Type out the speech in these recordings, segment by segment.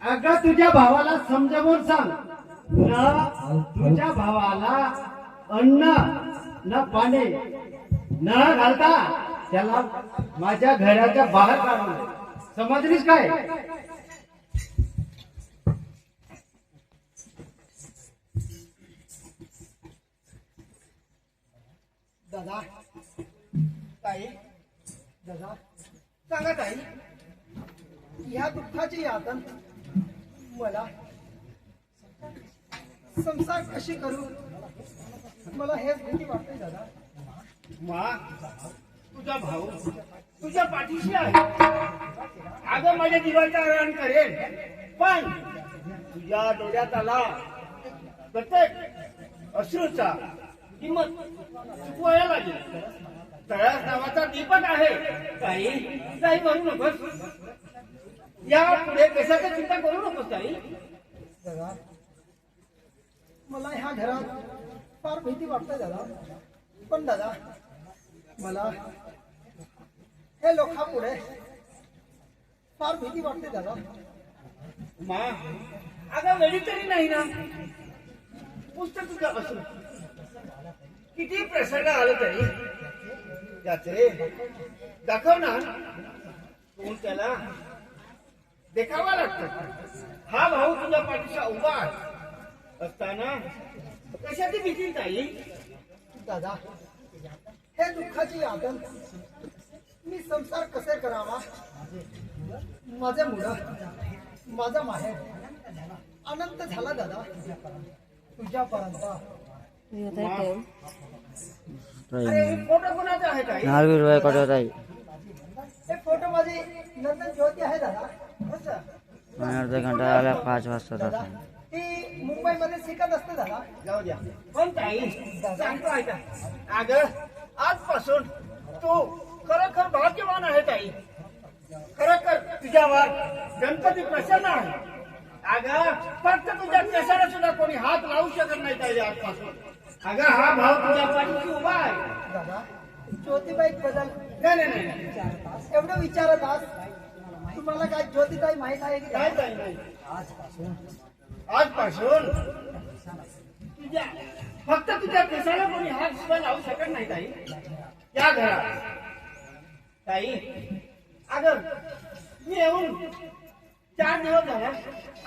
अगं तुझ्या भावाला समजावून सांग ना, तुझ्या भावाला अन्न न पाणी न घालता त्याला माझ्या घराच्या बाहेर काढून दे. समजलीस काय? दादा ताई, दादा सांगा ताई, या दुःखाची यातन मला संसार कशी करू, मला हेच भीती वाटते दादा. मा तुझा भाऊ तुझ्या पाठीशी आहे. अगं माझ्या जीवाचा आराम करेल, पण तुझ्या डोळ्यात आला प्रत्येक अश्रूचा किंमत चुकवायला लागेल. तळास नावाचा दीपक आहे. काही काही करू नकोस, या पुढे कशाची चिंता करू नकोस. काही दादा मला ह्या घरात फार भीती वाटते दादा. पण दादा मला हे लोकांपुढे फार भीती वाटते दादा. मा अगं वेळी तरी नाही ना, पुस्तक तुझं असून किती प्रसंग आलं तरी त्याचे दाखव ना, तू त्याला देखावा लागतो. हा भाऊ तुझ्या पाठीचा उभा असताना कशाची भीती नाही दादा. हे दुःखाची यातन मी संसार कसे करावा, माझ्या मुलं माझा माहेर अनंत झाला दादा. तुझ्यापर्यंत अरे हे फोटो कोणाचा आहे? काही हे फोटो माझी नंदन ज्योती आहे दादा. अर्धा घंटा आला 5 वाजता. दादा ती मुंबईमध्ये शिकत असते दादा. जाऊ द्या, पण काही सांगतो ऐका. अगं आजपासून तू खरोखर भाग्यवान आहे. ताई खरोखर तुझ्यावर गणपती प्रसन्न आहे. अगं फक्त तुझ्या केसाला सुद्धा कोणी हात लावू शकत नाही ताई आजपासून. अगं हा भाव तुझ्या पाठीशी उभा आहे. दादा ज्योतिबाई बदल नाही नाही नाही एवढं विचारत आज तुम्हाला काय ज्योतिबाई माहित आहे की काय काय? नाही. आजपासून तुझ्या फक्त तुझ्या केसाला कोणी हात सुद्धा लावू शकत नाही ताई या घरात. ताई अगं मी येऊन 4 दिवस झाला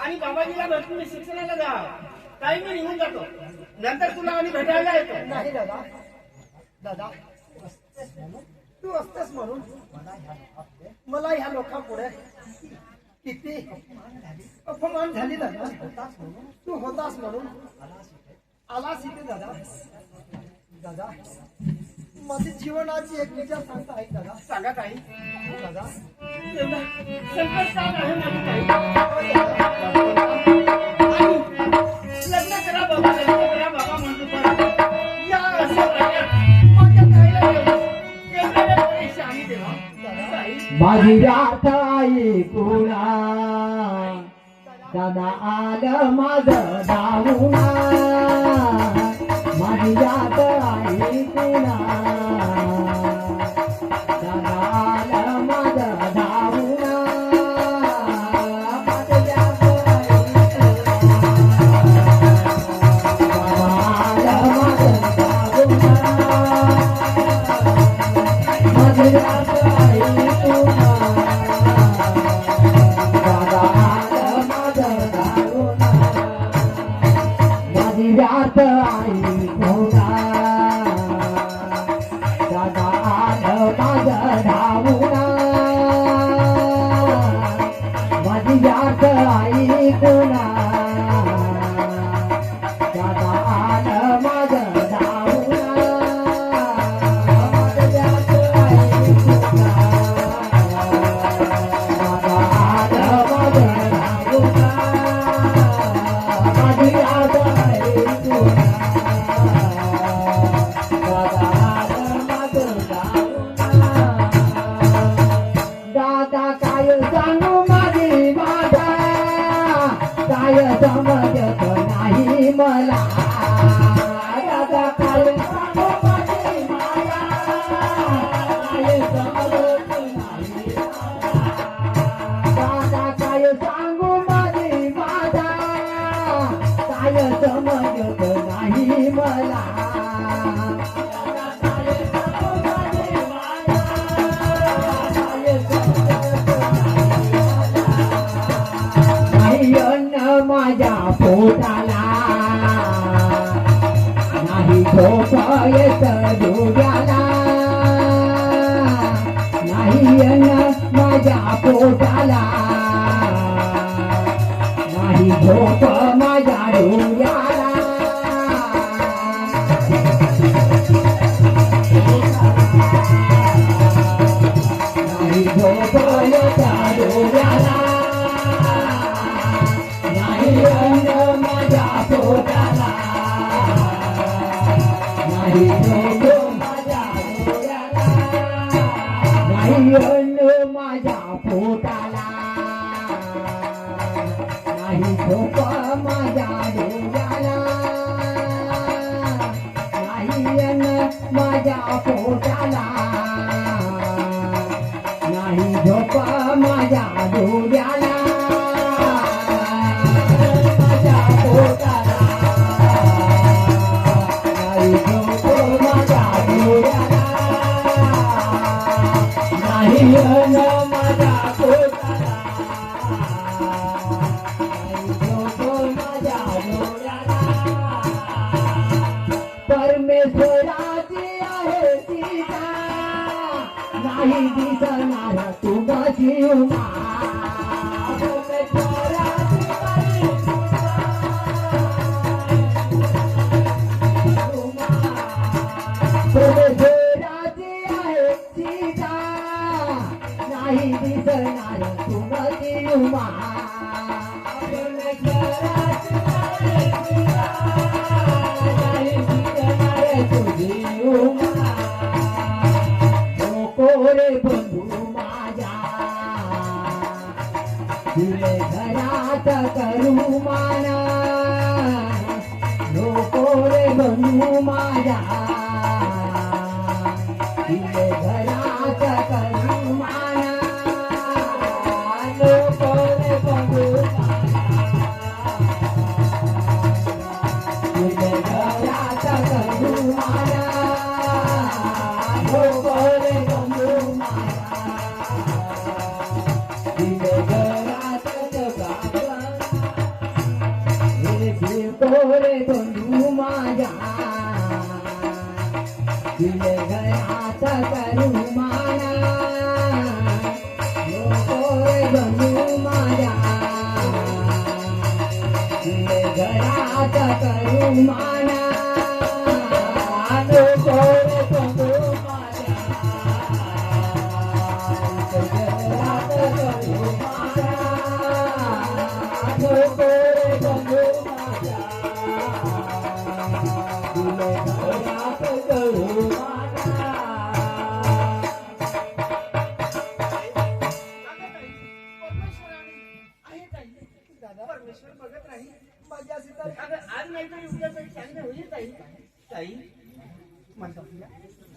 आणि बाबाजीला भेटून मी शिक्षणाला जा. ताई मी निघून जातो, नंतर तुला आणि भेटायला येतो. नाही दादा. दादा तू असतेस म्हणून मला ह्या लोकांपुढे किती अपमान झाली दादा. तू होतास म्हणून आलास इथे दादा. दादा माझी जीवनाची एक विचार सांगता आहे दादा. सांगा ताई. दादा एवढं संकट काळ आहे माझी ताई. आणि लग्न करा बाबा, लग्न करा बाबा म्हणतो, पण या अशा प्रकारे माझ्या ताईला एवढ्या पैसे आणि देवा ताई. माझी रात आई पुणा दादा आलं माझं धावूना. माझी रात आई पुणा दादा आलं माझं धावूना. माझी रात आई पुणा दादा आलं माझं धावूना. माझी रात आई पुणा दादा आलं माझं धावूना. माझी रात आई पुणा दादा आलं माझं धावूना. माझी रात आई पुणा दादा आलं माझं धावूना. माझी रात आई पुणा दादा आलं माझं धावूना. दादा काय सांगू माझी बाधा, पोटाला नाही झोप माझ्या डोळ्याला नाही झोप माझ्या डोळ्याला नाही अन्न माझ्या पोटाला नाही झोप माझ्या डोळ्याला नाही अन्न माझ्या पोटाला नाही झोप माझ्या डोळ्याला नाही अन्न माझ्या पोटाला नाही झोप माझ्या डोळ्याला माझ्या पोटाला नाही झोप माझ्या डोळ्याला नाही अन्न माझ्या पोटाला नाही झोप माझ्या डोळ्याला परमेश्वराची आहे सीता नाही दिसणार तू माझी उमा परमेश्वराची आहे परमेश्वराची आहे सीता नाही दिसणार तू माझी उमा परमेश्वराची आहे सीता नाही दिसणार तुझी उमा कोरे बंधू माझ्या दिले घरात करू माना नको रे बंधू माझ्या दिले घरात करू माना नको रे बंधू दिले घरात करू माना नको रे बंधू माझ्या दिले घरात कोरे बंधू माझ्या दिले घरात करू माना कोरे बंधू माझ्या दिले घरात करू माना कोरे बंधू माझ्या घरात करू माना कोरे बंधू माझ्या दिले घरात करू माना परमेश्वर बघत राहील माझ्या सीता अगं आज नाही तरी उद्या तरी चांगले होईल ताई ताई म्हणतो तुला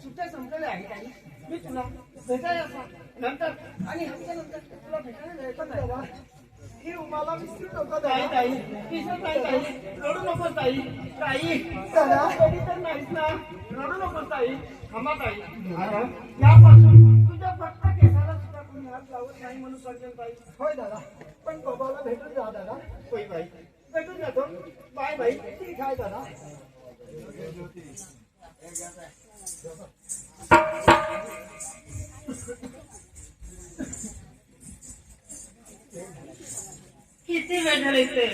सुट्ट्या संपलेल्या आहे ताई मी तुला भेटायला नंतर आणि हप्त्या नंतर तुला भेटायला जायचं दादा ही उमाला विसरू नको ताई दादा ताई दिसत नाही ताई रडू नको ताई ताई दादा. कधी तर नाहीस ना रडू नको ताई थांबा ताई अगं, यापासून तुझ्या फक्त केसाला सुद्धा कोणी हात लावत नाही म्हणून सांगेल ताई होय दादा पण बाबाला भेटून जा दादा होय बाई भेटून जातो बाय बाई ठीक आहे दादा किती वेळ झाले ते